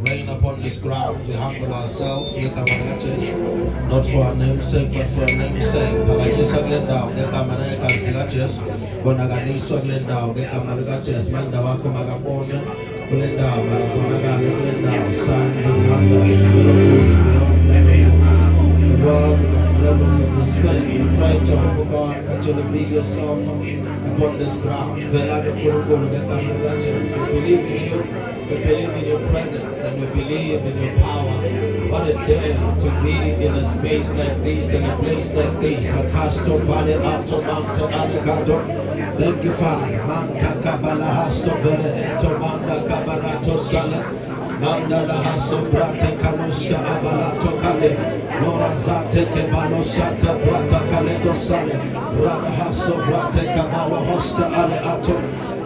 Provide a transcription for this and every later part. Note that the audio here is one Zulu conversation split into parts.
Rain upon this ground, we humble ourselves, not for our name's sake, but for our name's sake. Pagani saglen down, get kamana kastigaches, bonagani saglen down, get kamaligaches, mandawako magapone, Belinda, Malabonaga, Belinda, signs and wonders, miracles beyond the world, levels of the spirit. We pray, Jehovah God, that you reveal yourself upon this ground. We believe in you, we believe in your presence, and we believe in your power. What a day to be in a space like this, in a place like this. Akasto Valley, Alto Manta Allegado. Thank you, Father. Manta Kabala Hasto Vele Eto Manda Kabarato Sale. Mandala Haso Brate Kaluska Abalato Kale. Lora Zate Kebalo Santa Brata Kaleto Sale. Rada Haso Brate Kabalo Hosta Ale Ato.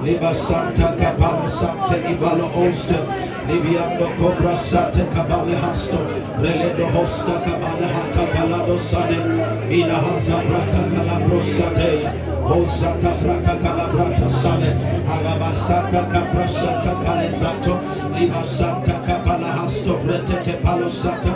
Liba Santa Kabalo Sante Ibalo Oste. Libiando Cobra Sate Kabale Hasto. Reledo Hosta Kabale Hata Palado Sale. Ina Haza Brata Kalabro Satea. Hosata Brata Calabrata Sale. Arabasata Cabra Sata Calesato. Liba Santa Kabala Hasto Vrete Kepalo Sata.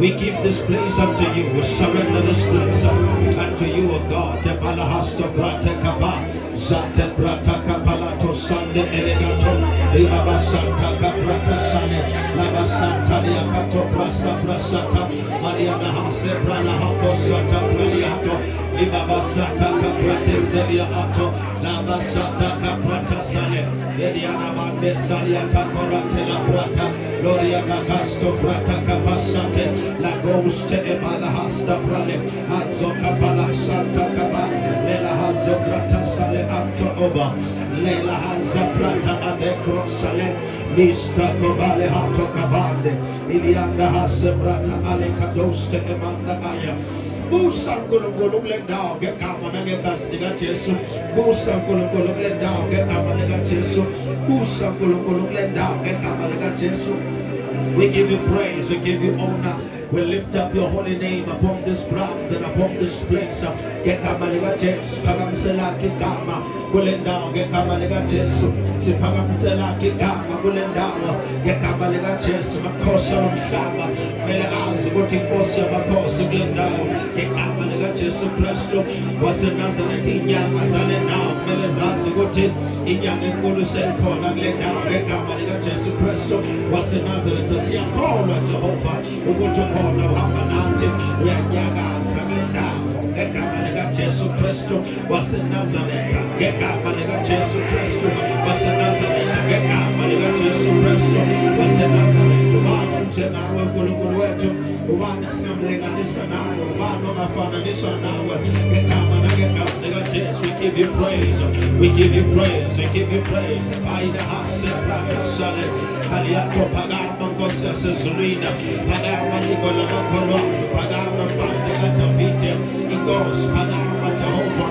We give this place unto you. We surrender this place unto you, O God. The Balahasto Vrate Kaba. Zate Brata Kapalato Sande Elegato. Liba Santa Cabrata Sale. Lava Santa Liakato Brasa Brasata. Mariana Hase Brana Hako Sata Braniato. Liba Santa Cabrate Celia Ato. Lava Santa Cabrata Sale. Ediana Bande Saliata Corate La Brata. Gloria da Casto Frata Capasate. La Goste e Balahasta Prale. Azoka Bala Santa Caba. Lela Hazo Brata Sale Anto Oba. Lela Haza Brata Adecro Sale. Mista Kobale Hato Kabande. Ilianda Hase Brata Ale Kadoste Emanda Aya. Musa Kulungulung let down, get Kamanaga Castiga Jesu. Musa Kulungulung let down, get Kamanaga Jesu. Musa Kulungulung let down, get Kamanaga Jesu. We give you praise, we give you honor. We lift up your holy name upon this ground and upon this place. Get Kamanaga Jesu, Pagam Selaki Kama, Gulenda, get Kamanaga Jesu. Si Pagam Selaki Kama, Gulenda, get Kamanaga Jesu, Makosa Shama, Meleaz, Botikosia, Makosa Glenda, get Kamanaga Jesu Presto, was in Nazareth, Azalena, Melezaz, Gotin, Inyang and Gulusen, Kona Glenda, get Kamanaga Jesu Presto, was in Nazareth, to see a call at Jehovah, who go to call now Hamanati, Yanyaga, Saglenda, get Kamanaga Jesu Presto, was in Nazareth, get Kamanaga Jesu Presto, was in Nazareth, get Kamanaga Jesu Presto, was in Nazareth, to Bano, Jenawa, Gulugueto, Ubana Snamlega Nisana, Ubano Mafana Nisana, get Kamanaga Castiga Jesu, we give you praise, we give you praise, we give you praise, by the Hase Brata Sale, Aliato Pagama Gosia Sezulina, Pagama Nicola Colo, Pagama Bandegata Vite, Igos, Pagama Jehovah,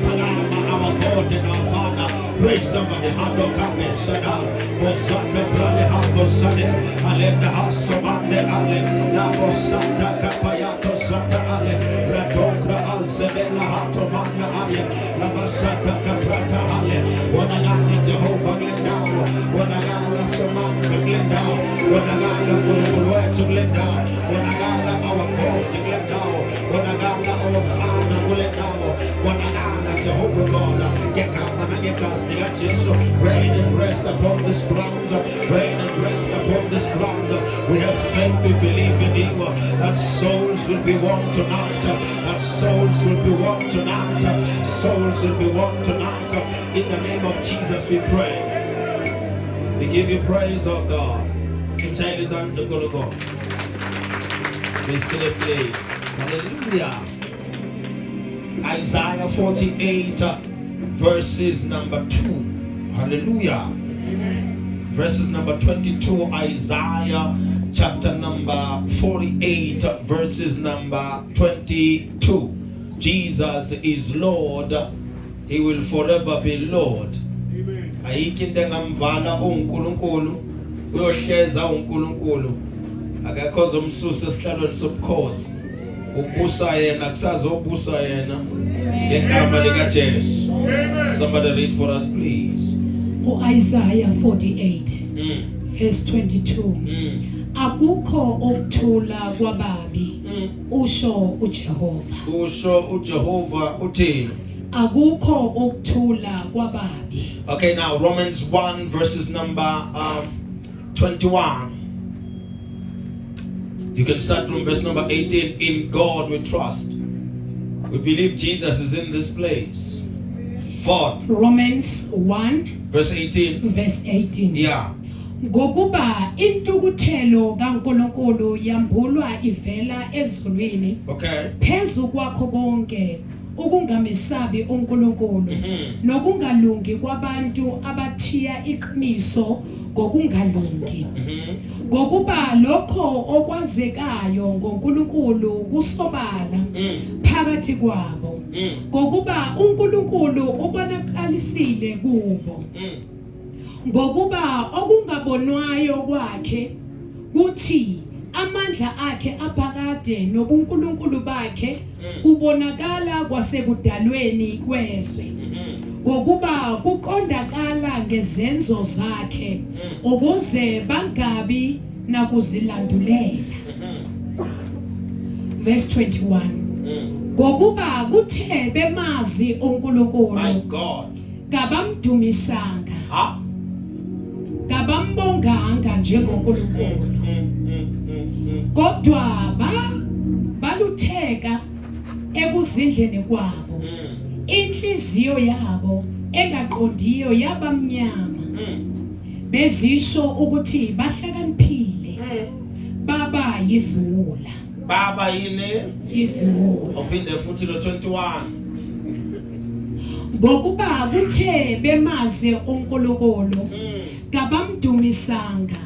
Pagama our God and our Father. Praise somebody, Hando Kame Sada, Bosata Brale Hako Sade, Alenda Hasomande Ale, Labo Santa Capayato Santa Ale, Radokra Alzebela Hatomanda Aya, Lavasata Caprata Ale, Wanagana Jehovah Glendao, Wanagana Somanda Glendao, Wanagana Gulueto Glendao, Wanagana our God Glendao, Wanagana our Father Glendao, Wanagana Jehovah God, get Kamana, get us. Rain and rest upon this ground. Rain and rest upon this ground. We have faith, we believe in you. That souls will be won tonight. That souls will be won tonight. Souls will be won tonight. In the name of Jesus we pray. We give you praise, oh God. The child is on the go. We celebrate. Hallelujah. Isaiah 48. Verses number 2. Hallelujah. Verses number 22. Isaiah chapter number 48. Verses number 22. Jesus is Lord. He will forever be Lord. Ayikinde ngamvala uNkulunkulu uyohleza uNkulunkulu akakhoza umsusa esihlalweni sobukhosi ubusa yena kusazobusa yena ngegama lika Jesu. Somebody read for us please. Isaiah 48 verse 22. Akukho okuthula kwababi usho uJehova. Usho uJehova uthini? Akukho okuthula kwababi. Okay, now Romans 1 verses number 21. You can start from verse number 18. In God we trust. We believe Jesus is in this place. 4. Romans 1 verse 18. Verse 18. Yeah. Ngokuba intukuthelo kaNkulunkulu yambulwa ivela ezulwini. Okay. Phezu kwakho konke ukungamesabi uNkulunkulu nokungalungi kwabantu abathiya iqiniso ngokungalungi. Ngokuba lokho okwazekayo ngoNkulunkulu kusobala phakathi kwabo. Ngokuba uNkulunkulu ubonakalisile kubo. Ngokuba okungabonwayo kwakhe kuthi amandla akhe aphakade nobunkulunkulu bakhe kubonakala kwasekudalweni kwezwe. Ngokuba kuqondakala ngezenzo zakhe ukuze bangabi nakuzilandulela. Verse 21. Ngokuba kuthe bemazi uNkulunkulu, my God, kabamdumisanga, kabambonganga njengoNkulunkulu, kodwa balutheka ekuzindleni kwabo. Inhliziyo yabo engaqondiyo yabamnyama. Bezisho ukuthi bahlakaniphile. Baba yiziwula. Baba yini? Yiziwula. Uphinde futhi lo 21. Ngokuba kuthe bemazi uNkulunkulu, kabamdumisanga,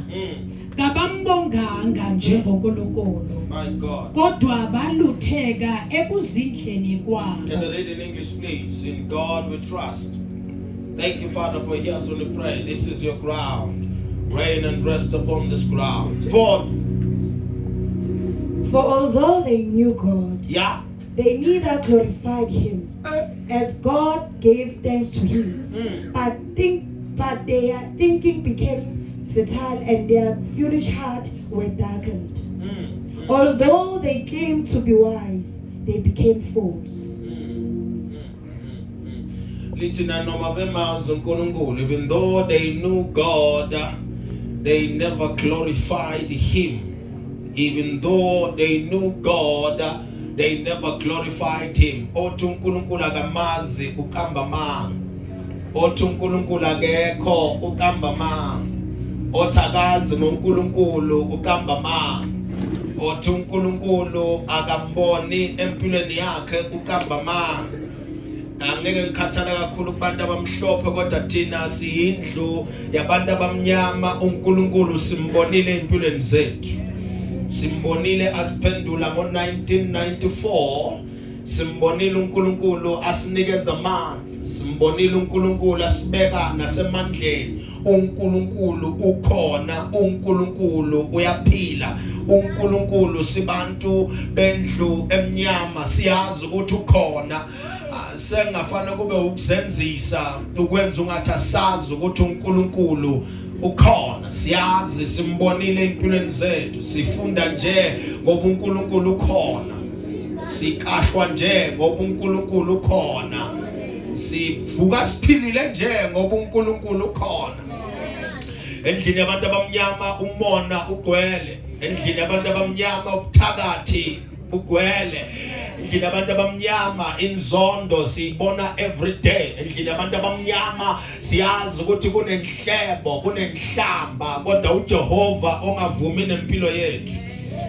kabambonganga njengoNkulunkulu. My God. Kodwa balutheka ekuzindleni kwabo. Can you read in English, please? In God we trust. Thank you, Father, for hearing us when we pray. This is your ground. Reign and rest upon this ground. For although they knew God, yeah, they neither glorified Him as God gave thanks to Him, but their thinking became futile and their foolish heart were darkened. Although they claimed to be wise, they became fools. Even though they knew God, they never glorified Him. Even though they knew God, they never glorified Him. Otunkulunkulu agamazi ukamba mang. Otunkulunkulu ageko ukamba mang. Otagazi munkulunkulu ukamba mang. Otunkulunkulu agamboni empilweni yakhe ukamba mang. Angeke ngikhathala kakhulu kubantu abamhlophe kodwa thina siyindlu yabantu abamnyama. uNkulunkulu simbonile empilweni zethu. Simbonile asiphendula ngo1994. Simbonile uNkulunkulu asinikeza amandla. Simbonile uNkulunkulu asibeka nasemandleni. uNkulunkulu ukhona. uNkulunkulu uyaphila. uNkulunkulu sibantu bendlu emnyama siyazi ukuthi ukhona. Sengafana kube ukuzenzisa ukwenza ungathi asazi ukuthi uNkulunkulu ukhona. Siyazi, simbonile empilweni zethu. Sifunda nje ngoba uNkulunkulu ukhona. Sikashwa nje ngoba uNkulunkulu ukhona. Sivuka siphilile nje ngoba uNkulunkulu ukhona. Endlini yabantu abamnyama umona ugcwele. Endlini yabantu abamnyama ubuthakathi ugcwele. Endlini yabantu abamnyama inzondo siyibona every day. Endlini yabantu abamnyama siyazi ukuthi kunenhlebo, kunenhlamba, kodwa uJehova ongavumi nempilo yethu.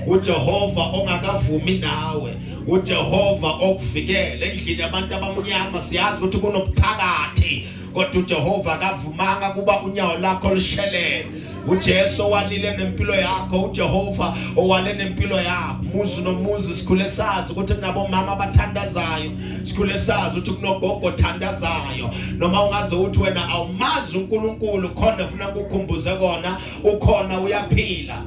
uJehova ongakavumi nawe. uJehova okuvikela. Endlini yabantu abamnyama siyazi ukuthi kunobuthakathi, kodwa uJehova akavumanga kuba unyawo lakho lishelele. uJesu walile nempilo yakho. uJehova owale nempilo yakho. Muzi nomuzi sikhule sazi ukuthi kunabo mama abathandazayo. Sikhule sazi ukuthi kunogogo othandazayo. Noma ungaze uthi wena awumazi uNkulunkulu, khona ufuna ukukhumbuze kona ukhona, uyaphila.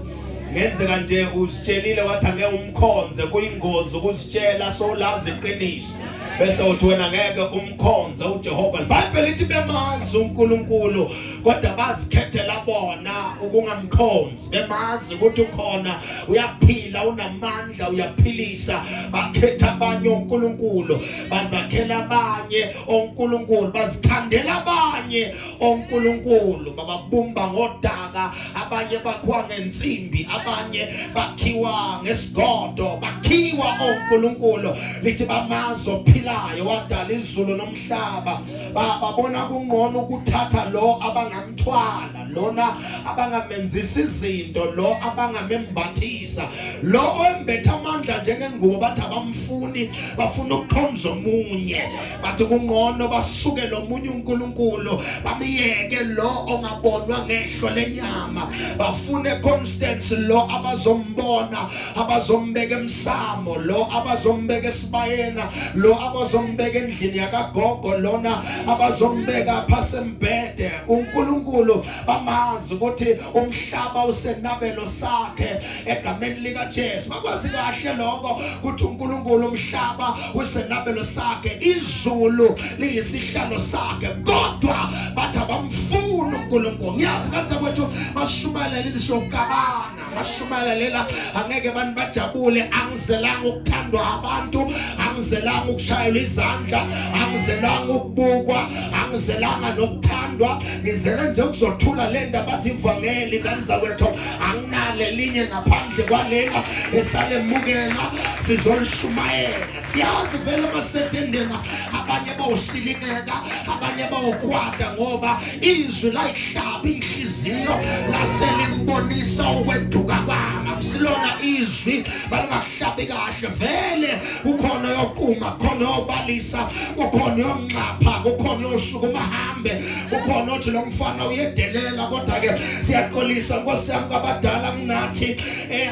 Ngenzeka nje usitshelile wathi angeke umkhonze, kuyingozi ukuzitshela solazi iqiniso. bese uthi wena ngeke umkhonze uJehova. iBhayibheli lithi bemazi uNkulunkulu kodwa bazikhethela bona ukungamkhonzi. Bemazi ukuthi ukhona, uyaphila, unamandla, uyaphilisa. Bakhetha abanye onkulunkulu, bazakhela abanye onkulunkulu, bazikhandela abanye onkulunkulu, bababumba ngodaka, abanye bakhiwa ngensimbi, abanye bakhiwa ngesigodo, bakhiwa onkulunkulu. Lithi bamazi ophilayo wadala izulu nomhlaba, babona kungcono ukuthatha lo abangamthwala, lona abangamenzisa izinto, lo abangamembathisa, lo embetha amandla njengengubo. Bathi abamfuni, bafuna ukukhonza omunye, bathi kungcono basuke lo munye uNkulunkulu, bamiyeke lo ongabonwa ngehlo lenyama, bafune Constance lo abazombona, abazombeka emsamo, lo abazombeka esibayena, lo abazombeka endlini yakagogo, lona abazombeka phasembhede. uNkulunkulu bamazi ukuthi umhlaba usenabelo sakhe egameni lika Jesu. Bakwazi kahle lokho ukuthi uNkulunkulu umhlaba usenabelo sakhe, izulu liyisihlalo sakhe, kodwa bathi abamfuni uNkulunkulu. Ngiyazi kanza kwethu mashumayela lisokabana, mashumayela angeke abantu bajabule. Angizelanga ukuthandwa abantu, angizelanga ukushayela izandla, angizelanga ukubukwa, angizelanga nokuthandwa. Ngizele nje ukuzothula le ndaba bathi ivangeli kanza kwethu. Anginale linye ngaphandle kwalela esalemukela, sizolishumayela. Siyazi vele masetendena abanye bawusilingeka, abanye bawukwada, ngoba izwi layihlaba inhliziyo laselibonisa ukweduka kwami. Akusilona izwi balingahlabi kahle, vele kukhona yoquma, kukhona yobalisa, kukhona yonqapha, kukhona yosuku mahambe, kukhona othi lo mfana uyedelela. Kodwa ke siyaxolisa Nkosi yami kabadala kunathi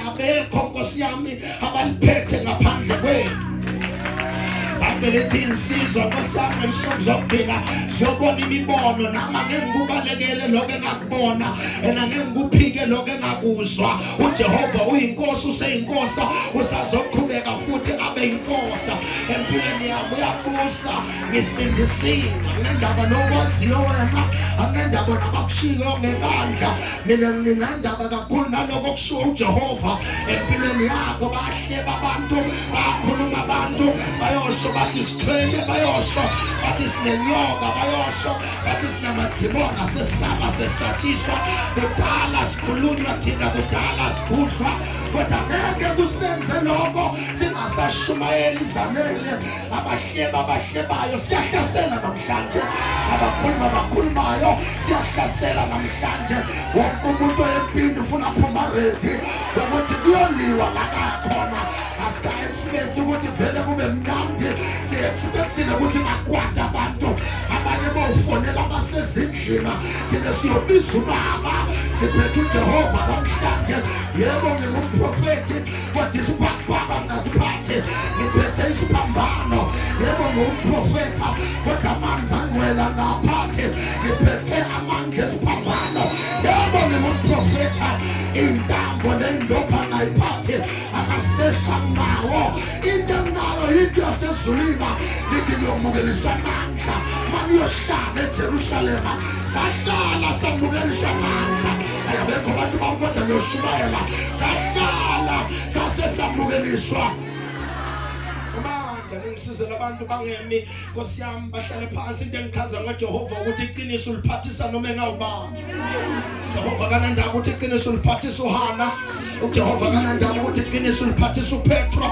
abekho Nkosi yami abaliphethe ngaphandle kwethu. Abelethi insizwa Nkosi yami nsuku zokugcina siyobona imibono, nama ngeke ngikubalekele lokho engakubona, ngeke ngikuphike lokho engakuzwa. uJehova uyinkosi, useyinkosa, usazoqhubeka futhi abe inkosi empilweni yami. Uyabusa ngisindisiwe, akunendaba nokwaziyo wena, akunendaba nabakushiyo ngebandla. Mina nginendaba kakhulu naloko kushiwo uJehova empilweni yakho. Bahleba abantu, bakhuluma abantu, bayosho bathi sithwele, bayosho bathi sinenyoka, bayosho bathi sinamadimona, sesaba, sesathiswa. Kudala sikhulunywa thina, kudala sigudlwa, kodwa ngeke kusenze lokho singasashumayeli zanele. Abahlebayo siyahlasela namhlanje, abakhulumayo siyahlasela namhlanje. Wonke umuntu empini ufuna phuma ready ukuthi kuyoliwa la khona. Asika-expect ukuthi vele kube mnandi, siya-expectile ukuthi bakwada abantu. Abanye bawufonela abasezindlini, thina siyobiza ubaba, siphethe uJehova namhlanje. Yebo ngingumprofethi, kodwa isibhakabhaka ngasiphathe, ngiphethe isiphambano. Yebo ngumprofeta, kodwa amanzi angcwele ngaphathe, ngiphethe amandla esiphambano. Yebo ngingumprofeta, intambo nendopha ngayiphathe, amasesha nawo, into nayo into yasezulwini. Lithi niyomukeliswa amandla maniyohlala eJerusalema. Sahlala samukeliswa amandla, ayabekho abantu bamkodwa niyoshumayela. Sahlala sasesamukeliswa ngisize labantu bangemi Nkosi yami bahlale phansi. Into engichaza ngoJehova ukuthi iqiniso uliphathisa noma engawubani. Jehova kanandaba ukuthi iqiniso uliphathisa uHana, uJehova kanandaba ukuthi iqiniso uliphathisa uPetro,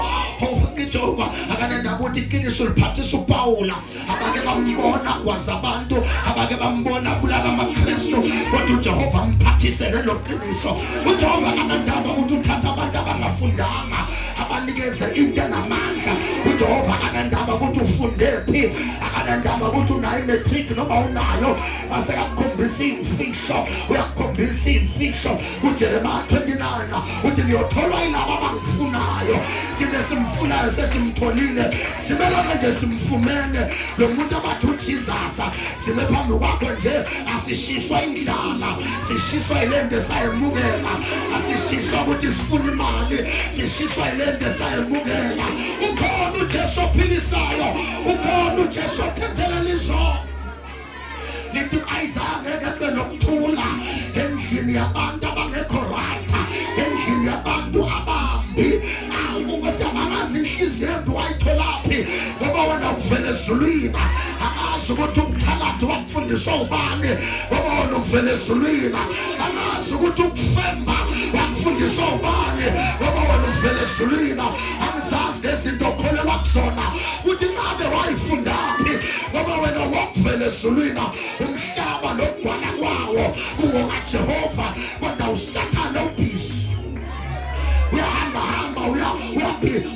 uJehova akanandaba ukuthi iqiniso uliphathisa uPaula. Abake bambona kwaza abantu, abake bambona bulala amaKristu, kodwa uJehova mphathise lelo qiniso. uJehova kanandaba ukuthi uthatha abantu abangafundanga, abanikeze into namandla. uJehova akanandaba ukuthi ufunde phi, akanandaba ukuthi unayo imatric noma unayo, base yakukhombisa imfihlo, uyakukhombisa imfihlo. kuJeremiah 29 uthi ngiyotholwa yilabo abangifunayo. Thina simfunayo sesimtholile, simelana nje simfumene. Lo muntu abathi uJesus sime phambi kwakho nje, asishiswa indlala, sishiswa ilento esayemukela, asishiswa ukuthi sifuna imali, sishiswa ilento esayemukela. Ukhona uJesu ophilisayo, ukhona uJesu othethelela izono. Lithi ayizange kube nokuthula endlini yabantu abangekho right, endlini yabantu abambi. Ukuthi amazi inhliziyo embi wayitholaphi ngoba wena uvele ezulwini. Amazi ukuthi umthakathi wakufundiswa ubani ngoba wena uvele ezulwini. Amazi ukuthi ukufemba wakufundiswa ubani ngoba wena uvele ezulwini. Angizazi lezinto okholelwa kuzona ukuthi ngabe wayifundaphi ngoba wena wakuvele ezulwini. Umhlaba nokugcwala kwawo kuwo kaJehova, kodwa uSathane ubhizi. Uyahamba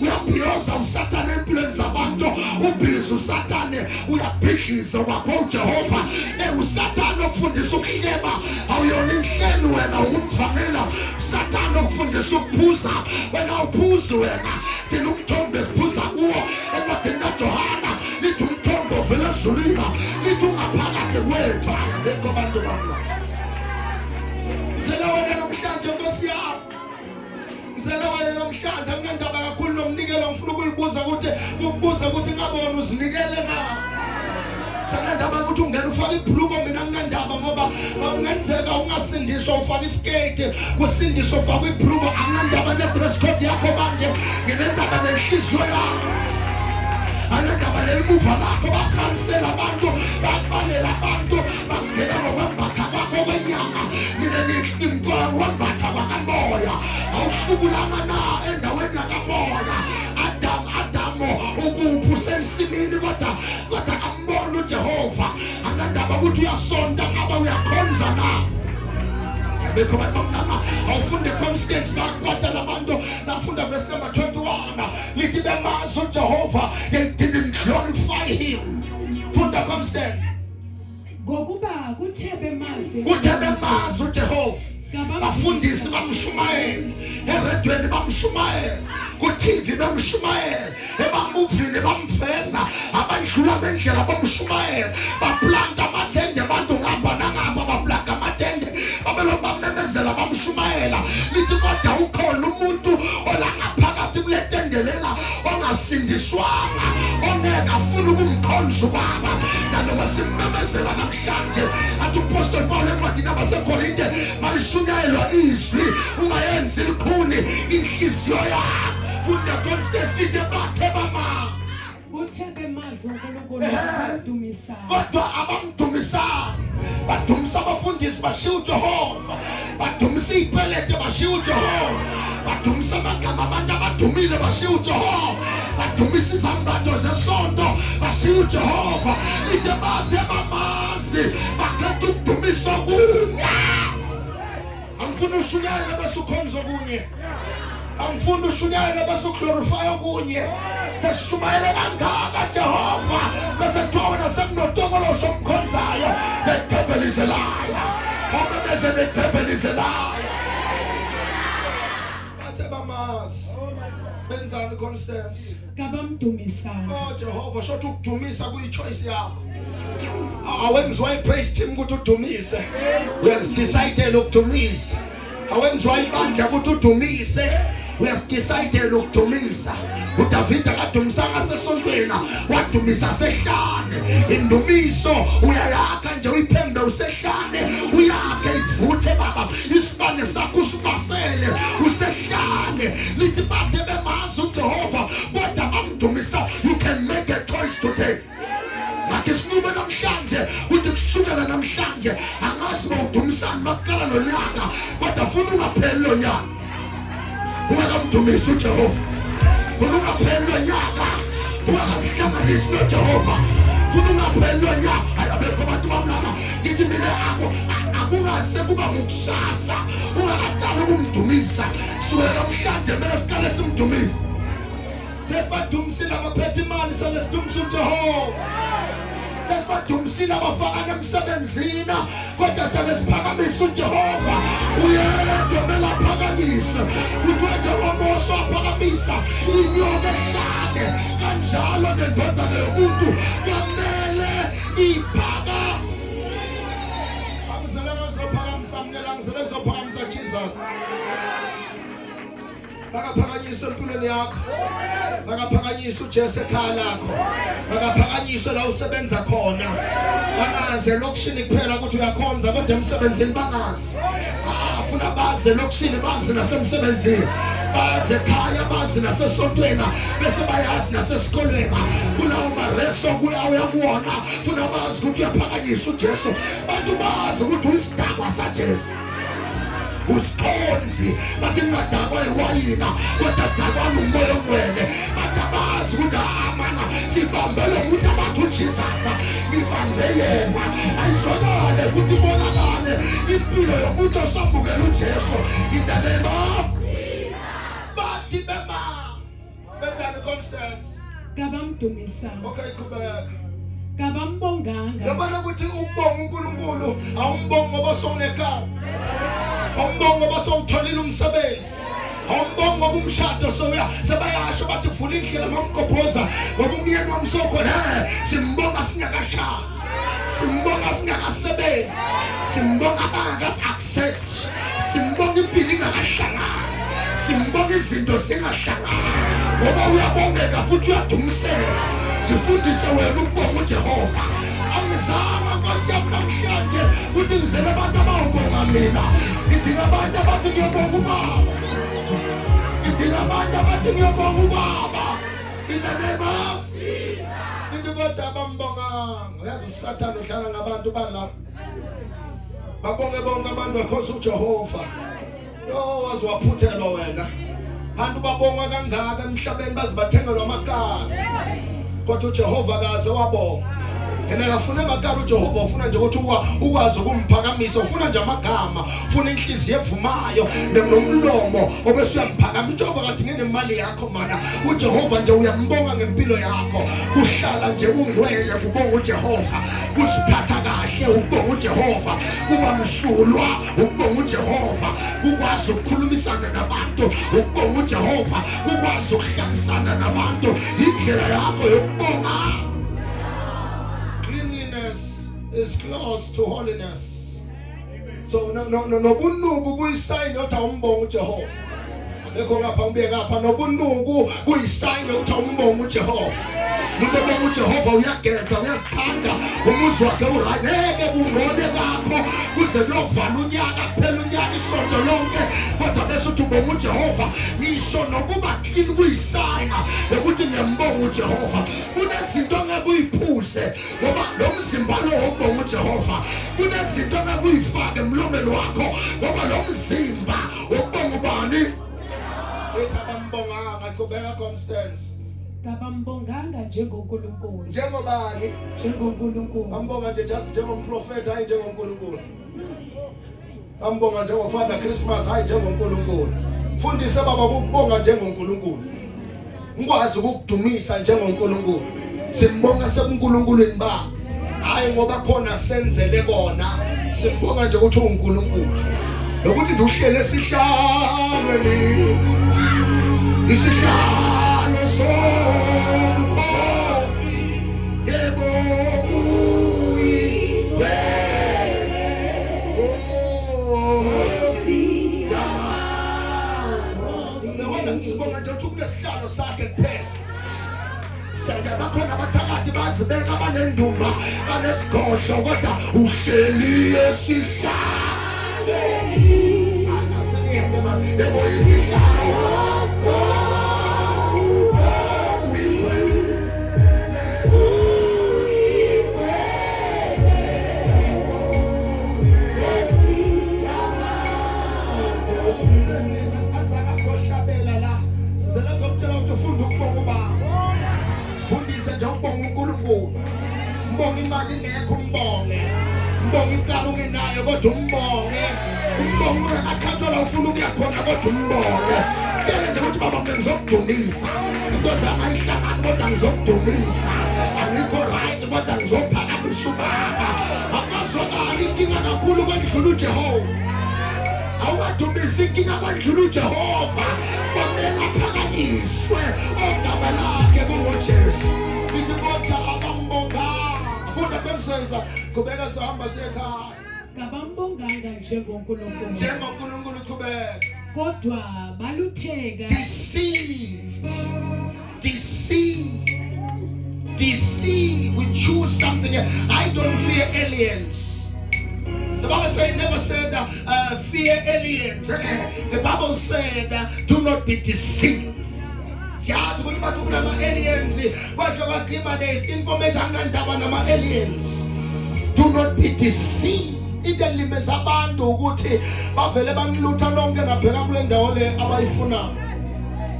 uyaphiyoza uSathane empilweni zabantu. Ubhizi uSathane uyabhidliza kwakho uJehova. uSathane okufundisa ukuhleba awuyona inhlelo wena umvangela. uSathane okufundisa ukuphuza wena uphuzi wena. Thina umthombo esiphuza kuwo encwadini kaJohana lithi umthombo ovela ezulwini, lithi ungaphakathi kwethu. Abekho abantu bami ngizela wena namhlanje Nkosi yami, ngizela wena namhlanje. Kunendaba kakhulu nomnikelo ngifuna ukuyibuza ukuthi ngabe wena uzinikele na? Sanandaba ukuthi ungena ufake ibhuluko, mina nginandaba ngoba kungenzeka ungasindiswa ufake iskate, kusindiswa ufake ibhuluko. Anginandaba ne-dress code yakho manje, nginendaba nenhliziyo yakho. Anendaba nelimuva lakho, bakunanisela abantu, bakubalela abantu, bakugela ngokwembatha kwakho kwenyanga. Ngombatha kwakamoya awuhlubulanga na endaweni yakamoya. Adamu ukuphi usemsimini kodwa kambona uJehova. Anandaba ukuthi uyasonda ngaba uyakhonza na. Yabekho abantu bamnana awufunde Constance bakwata labantu. Nafunda verse number 21 lithi bemazi uJehova, they didn't glorify him. Funda Constance. Ngokuba kuthe bemazi uJehova, bafundisi bamshumayela, eredweni bamshumayela, ku-TV bamshumayela, ebamuvini bamfeza, abandlula bendlela bamshumayela, baplanta amatende abantu ngapha nangapha, baplanta amatende babelo bamemezela bamshumayela. Lithi kodwa ukhona umuntu olangaphakathi kule tende lela ongasindiswanga, ongeke afuna ukumkhonza ubaba. Nanoma simemezela namhlanje athi uPostoli Paul encwadini yabaseKorinte malishunyayelwa izwi ungayenzi likhuni inhliziyo yakho. Funda Constance lithi bathe bamazi. Kuthe bemazi uNkulunkulu abamdumisayo, kodwa abamdumisayo badumisa abafundisi bashiya uJehova, badumisa iy'pelete bashiya uJehova, badumisa amagama abantu abadumile bashiya uJehova, badumisa izambatho zesonto bashiya uJehova. Lithi bathe bamazi bakhetha ukudumisa okunye. Angifuni ushunyayele bese ukhonza okunye, angifuni ushunyayele bese uglorify okunye. Seshumayele kangaka Jehova bese kuthiwa wena sekunotokoloshi omkhonzayo. The devil is a liar. Omemeze the devil is a liar. Bathe bamazi benzani Constance? kabamdumisayo. Oh Jehova, shothi ukudumisa kuyichoice yakho. Awenziwa ipraise team ukuthi udumise. Uyasidecidela ukudumisa. Awenziwa ibandla ukuthi udumise. Uyasidecidela ukudumisa. uDavida kadumisanga sesontweni, wadumisa sehlane. Indumiso uyayakha nje uyiphembe usehlane, uyakhe ivuthe baba isibane sakho usibasele usehlane. Lithi bathe bemazi uJehova kodwa bamdumisa. You can make a choice today. Maki sinqume namhlanje ukuthi kusukela namhlanje angazi bawudumisani makukala nonyaka, kodwa funa ungapheli lo nyaka ungakamdumisi uJehova. Funa ungapheli lo nyaka ungakazihlanganisi noJehova. Funa ungapheli lo nyaka. Ayabekho abantu bamlana ngithi mina akungase kuba ngokusasa ungakaqali ukumdumisa. Sukela namhlanje mina siqale simdumisa. Sesibadumisile abaphethe imali, sesidumisile uJehova. Sesibadumisile abafakana emsebenzini kodwa sesiphakamisa uJehova. Uyedwa kumele aphakamisa. Uthwethe womoso aphakamisa inyoka ehlane. Kanjalo nendodana yomuntu kumele iphaka. Angizelele ngizophakamisa mina, ngizele ngizophakamisa Jesus. Akaphakanyiswe empilweni yakho. Akaphakanyiswe uJesu ekhaya lakho. Akaphakanyiswe la usebenza khona. Bangaze lokushini kuphela ukuthi uyakhonza kodwa emsebenzini bangazi. Afuna baze lokushini bazi nasemsebenzini. Baze ekhaya bazi nasesontweni bese bayazi nasesikolweni. Kulawo mareso uya kuwona funa bazi ukuthi uyaphakanyiswa uJesu. Bantu bazi ukuthi uyisidakwa saJesu. Usikhonzi bathi ngadakwa iwayina kodwa dakwa nomoya ongcwele. Batabazi ukuthi amana sibambele umuntu abathi uJesus ngivambe yena ayizwakale futhi bonakale impilo yomuntu osambukela uJesu in the name of bathi benzani Constance kabamdumisa okay qhubeka kabambonganga yabona ukuthi ukubonga uNkulunkulu awumbonga ngoba sowunekhala. Awumbonga ngoba sowutholile umsebenzi. Awumbonga ngoba umshado sebayasho bathi kuvula indlela nomgobhoza ngoba umyeni wami sokhona. Simbonga singakashadi. Simbonga singakasebenzi. Simbonga abangasi-accept. Simbonga impilo ingakashangani. Simbonga izinto zingahlangani. Ngoba uyabongeka futhi uyadumisela. Sifundise wena ukubonga uJehova. Angizama Nkosi yami namhlanje ukuthi ngizele abantu abawubonga mina. Ngidinga abantu abathi ngiyabonga ubaba. Ngidinga abantu abathi ngiyabonga ubaba. In the name of nithi kodwa abambonganga. Uyazi uSathane udlala ngabantu bala. Babonge bonke abantu bakhoza uJehova. Yo wazi waphuthelwa wena. Abantu babonga kangaka emhlabeni bazibathengelwa amakhala. Kodwa uJehova kaze wabonga. Yena akafuna amagama uJehova ufuna nje ukuthi ukwazi ukumphakamisa ufuna nje amagama ufuna inhliziyo evumayo nomlomo obese uyamphakama uJehova kadingene imali yakho mana uJehova nje uyambonga ngempilo yakho kuhlala nje ungcwele kubonga uJehova kusiphatha kahle ukubonga uJehova kuba msulwa ukubonga uJehova ukwazi ukukhulumisana nabantu ukubonga uJehova ukwazi ukuhlalisana nabantu indlela yakho yokubonga is close to holiness. So nobunuku kuyisign ukuthi awumbonga uJehova. Abekho ngapha ubiye ngapha nobunuku kuyisign ukuthi awumbonga uJehova. Umuntu obonga uJehova uyageza uyazikhanda umuzi wakhe urayeke bungone bakho kuze kuyovala unyaka kuphela unyaka isonto lonke kodwa bese uthi ubonga uJehova ngisho nokuba clean kuyisign ukuthi ngiyambonga uJehova. Kunezinto ngeke uyiphuze ngoba lo mzimba lo wobonga uJehova. Kunezinto ngeke uyifake emlomeni wakho ngoba lo mzimba wobonga ubani? Ethi abambonganga qhubeka Constance. kabambonganga njengoNkulunkulu Njengobani? njengoNkulunkulu Bambonga nje just njengomprofeti hayi njengoNkulunkulu. Bambonga njengoFather Christmas hayi njengoNkulunkulu. Mfundise baba ukubonga njengoNkulunkulu. Ngikwazi ukukudumisa njengoNkulunkulu. Simbonga sebuNkulunkulweni ba. Hayi ngoba khona senzele kona. Simbonga nje ukuthi uNkulunkulu. Lokuthi nje uhlele esihlalweni. Isihlalo sobukhosi yebo uyithwele sibonga nje ukuthi kunesihlalo sakhe kuphela. Siyaya bakhona abathakathi bazibeka abanendumba banesigodlo kodwa uhleli esihlalweni. Asiniyeke manje yebo isihlalo mbonge imali ingekho umbonge mbonge ikala ungenayo kodwa umbonge umbonge akathathwa la ufuna ukuya khona kodwa umbonge tshela nje ukuthi baba mina ngizokudumisa intoza ayihlangani kodwa ngizokudumisa angikho right kodwa ngizophakamisa ubaba akazwakali inkinga kakhulu kwendlula uJehova awungadumisa inkinga kwendlula uJehova kwamele aphakanyiswe ogama lakhe kungoJesu nithi kodwa abambonga funda Constance qhubeka sihamba siye ekhaya kabambonganga njengoNkulunkulu njengoNkulunkulu qhubeka kodwa balutheka deceived. We choose something. I don't fear aliens. The Bible said, never said fear aliens. The Bible said do not be deceived. Siyazi ukuthi bathi kunama aliens basho bagcima there is information ngandaba nama aliens. Do not be deceived. Into limeza abantu ukuthi bavele banilutha lonke ngabheka kule ndawo le abayifuna.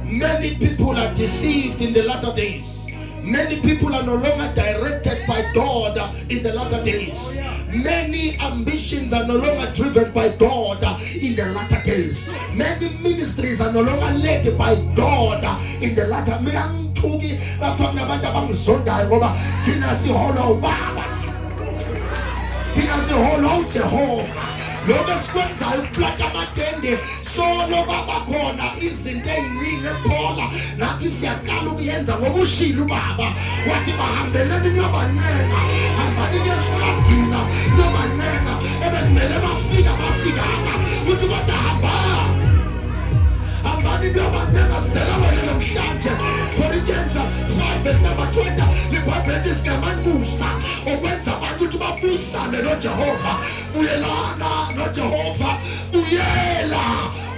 Many people are deceived in the latter days. Many people are no longer directed by God in the latter days. Many ambitions are no longer driven by God in the latter days. Many ministries are no longer led by God in the latter. Mina ngithuki lapha kunabantu abangizondayo ngoba thina siholo ubaba. Thina siholo uJehova. Lokho esikwenzayo ukuplata amadende solo baba khona izinto eziningi ephola nathi siyaqala ukuyenza ngoba ushilo ubaba wathi bahambeleni niyobancenga hambani niyesuladina niyobancenga ebekumele bafikana uthi kodwa hambani niyobancenga selawele namhlanje. Corinthians 5 verse number 20 libhayibheli singamanxusa okwenza abantu ukuthi babusane noJehova. Uyelana noJehova, uyela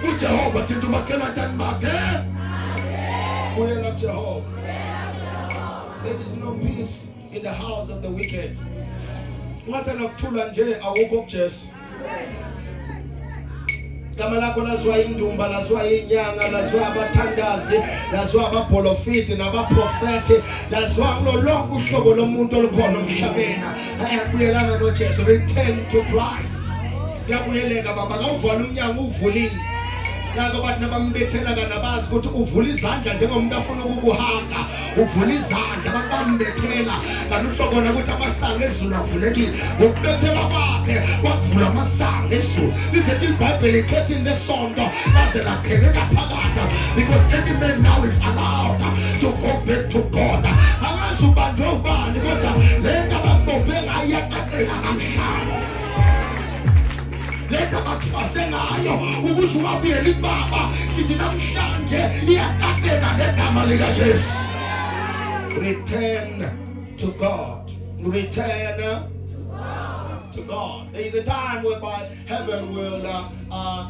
uJehova. Thina umakela njani make? Uyela uJehova. There is no peace in the house of the wicked. Ungathanda ukuthula nje awukho kuJesu. Gama lakho lazwa indumba, lazwa inyanga, lazwa abathandazi, lazwa abapolofiti nabaprofeti, lazwa lo lonke uhlobo lomuntu olukhona emhlabeni. Ayakuyelana noJesu. Return to Christ. Yakuyeleka baba ngawuvala umnyango uvulile. Ngakho bathi nabambethela kanabazi ukuthi uvula izandla njengomuntu afuna ukukuhanga. Uvula izandla abantu bambethela kanti usho kona ukuthi amasango ezulu avulekile. Ngokubethela kwakhe wakuvula amasango ezulu. Lizethi iBhayibheli ikhethi nesonto laze lakhekeka phakathi because any man now is allowed to go back to God. Angazi ubanjwe ubani kodwa le nto ababophe ngayo iyaqaqeka namhlanje. Leta bakufase ngayo ukuze ungabuyeli baba sithi namhlanje iyaqaqeka ngegama lika Jesu. Return to God. Return to God. There is a time whereby heaven will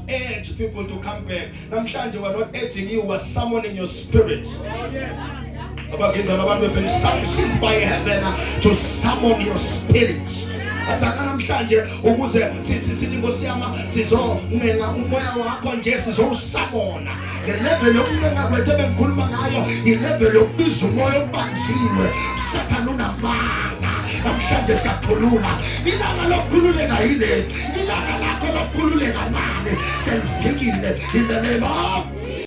urge people to come back. Namhlanje we're not urging you, we're summoning your spirit. We've been sanctioned by heaven to summon your spirit. Asanga namhlanje ukuze sithi Nkosi yami sizoncenga umoya wakho nje sizowusamona. Le level yokuncenga kwethu bengikhuluma ngayo i-level yokubiza umoya obanjiwe. Usathana unamanga. Namhlanje siyakhulula. Ilanga lokukhululeka yile. Ilanga lakho lokukhululeka nani? Selifikile in the name of